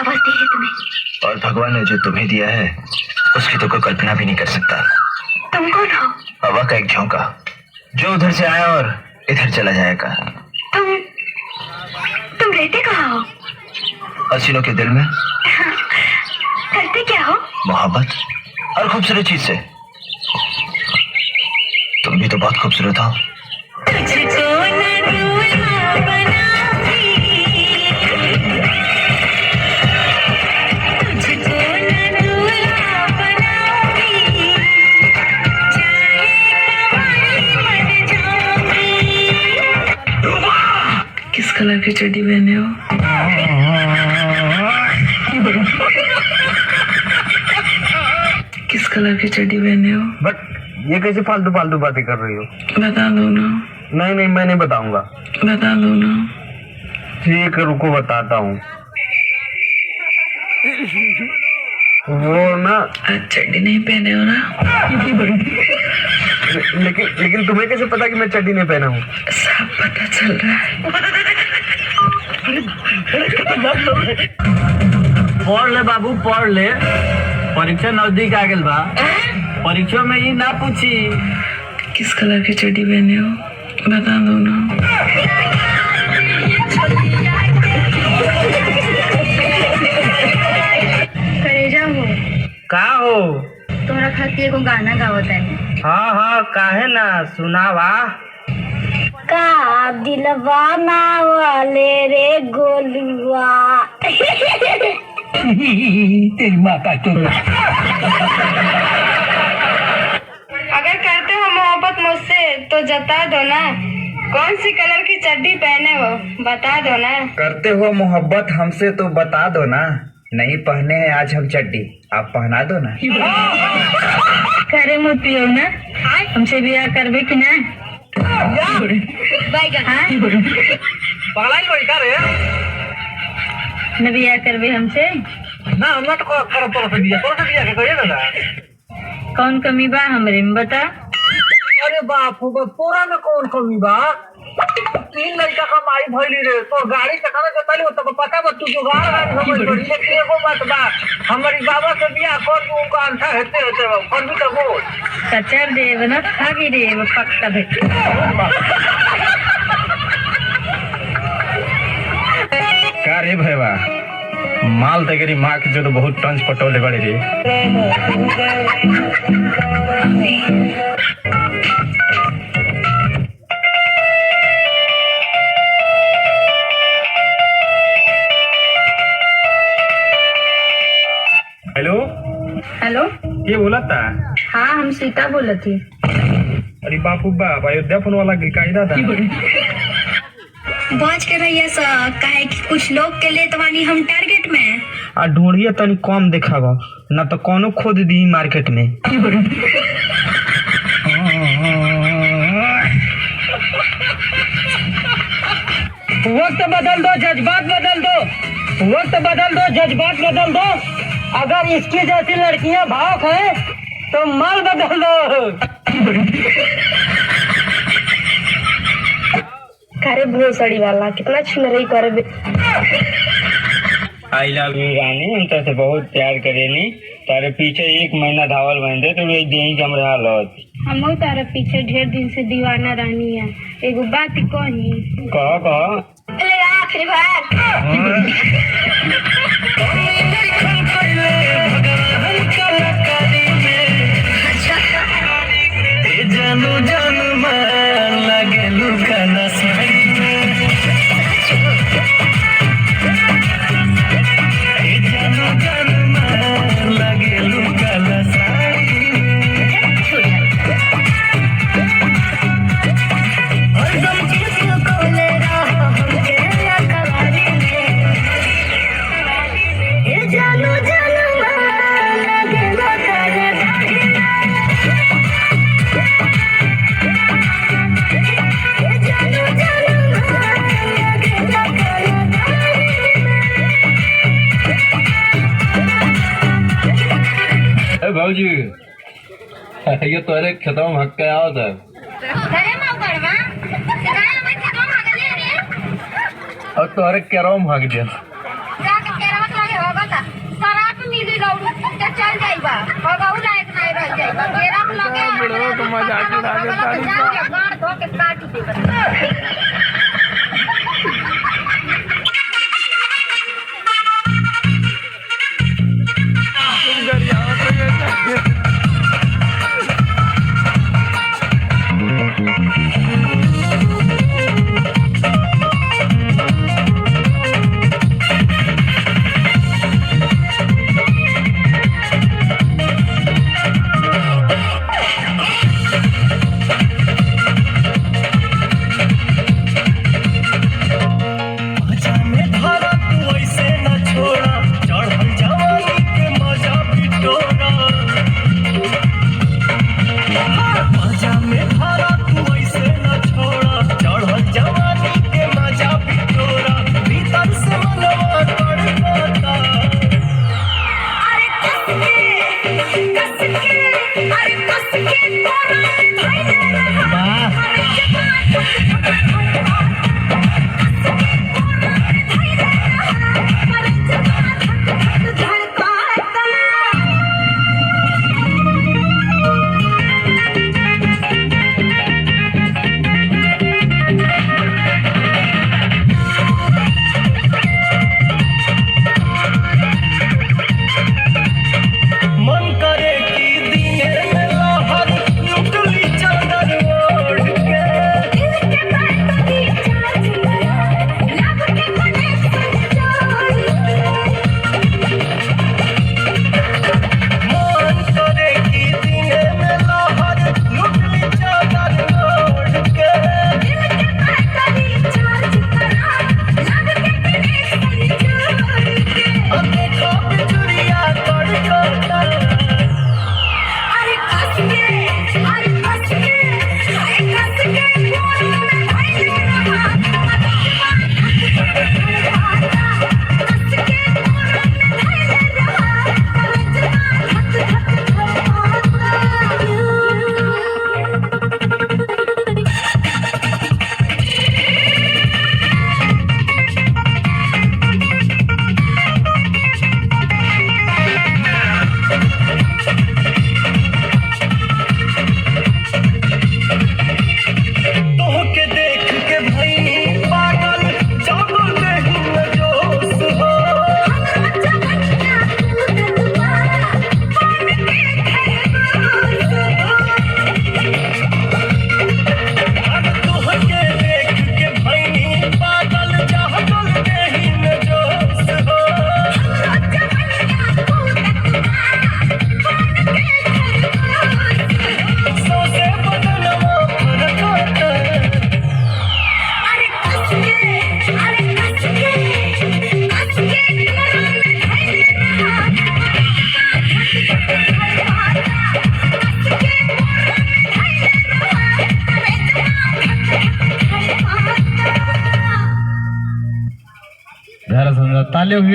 आवाज दी है तुम्हें? और भगवान ने जो तुम्हें दिया है उसकी तो कोई कल्पना भी नहीं कर सकता। तुम कौन हो? हवा का एक झोंका जो उधर से आया और इधर चला जाएगा। तुम रहते कहाँ हो? हसीनों के दिल में। करते क्या हो? मोहब्बत और खूबसूरत चीज से। तुम भी तो बहुत खूबसूरत हो। किस कलर की चड्डी पहने हो? किस कलर की चड्डी पहने हो? बट ये कैसे फालतू फालतू बातें कर रही हो? बता दो ना। नहीं नहीं, मैं नहीं बताऊंगा। बता दो ना। ठीक है, रुको बताता हूँ। वो ना, आज चड्डी नहीं पहने हो ना? लेकिन तुम्हें कैसे पता कि मैं चड्डी नहीं पहना हूँ? सब पता चल रहा है। पढ़ ले बाबू, पढ़ ले। परीक्षा नजदीक आ गई बा। परीक्षा में ये ना पूछी किस कलर की चड्डी पहने हो? बता दो ना। करेजा हो का हो? तोरा खातिर एगो गाना गावत है। हाँ हाँ, काहे ना, सुनावा। का दिलवा ना वाले रे गोलुआ। तेरी माँ का चोला। अगर करते हो मोहब्बत मुझसे तो जता दो ना। कौन सी कलर की चड्डी पहने हो बता दो ना। करते हो मोहब्बत हमसे तो बता दो ना। नहीं पहने हैं आज हम चड्डी, आप पहना दो ना। करे मोती हो ना, हमसे ब्याह करबे कि ना? न ब्याह करबे हमसे? ना हम ना तो करो तो दिया के कहिए ना। कौन कमी बा हमरे में बता। अरे बाप हो, पूरा में कौन कमी बा? 3 लड़का कमाई भइली रे, तो गाड़ी चकाना चताली हो तो पता बा, तू जो गाड़ी समझ पड़ी। लेकिन एगो बात बा, हमारी बाबा से बियाह कर दूं का अंतर हेते कर भी तो बोल। कचर देव ना खागी देव पक्का भेट। का रे भैया, माल तगरी माँ की जो तो बहुत टंच पटोले बड़े रे। हेलो हेलो, ये बोला था? हाँ हम सीता बोला थी। अरे बापू बाप, अयोध्या फोन वाला कायदा था। बच के रहिए सर, काहे कि कुछ लोग के लिए तो वानी हम टारगेट में। आ ढूंढिए तनी कम दिखावा, ना तो कोनो खोद दी मार्केट में। वक्त बदल दो, जज्बात बदल दो। वक्त बदल दो, जज्बात बदल दो। अगर इसकी जैसी लड़कियां भावुक हैं तो माल बदल दो। करे भोसड़ी वाला कितना छिनरई करे। आई लव यू रानी, हम तो से बहुत प्यार करेनी। तारे पीछे 1 महीना धावल बंदे तो वे देही जम रहा लौट। हम तारा पीछे ढेर दिन से दीवाना रानी है। एगो बात कही। कहो ले आखिरी बार। जानू जानू लगे लुकाना साड़ी में। जानू जानू लगे लुकाना साड़ी में। हरदम जिसको ले रहा हमके कवारी में। ये जानू जानू लगे लुकाना साड़ी में। भाजी ये तो अरे खेतों में हक के आओ था। और तो अरे कैरोम भाग दिया। ताले हुए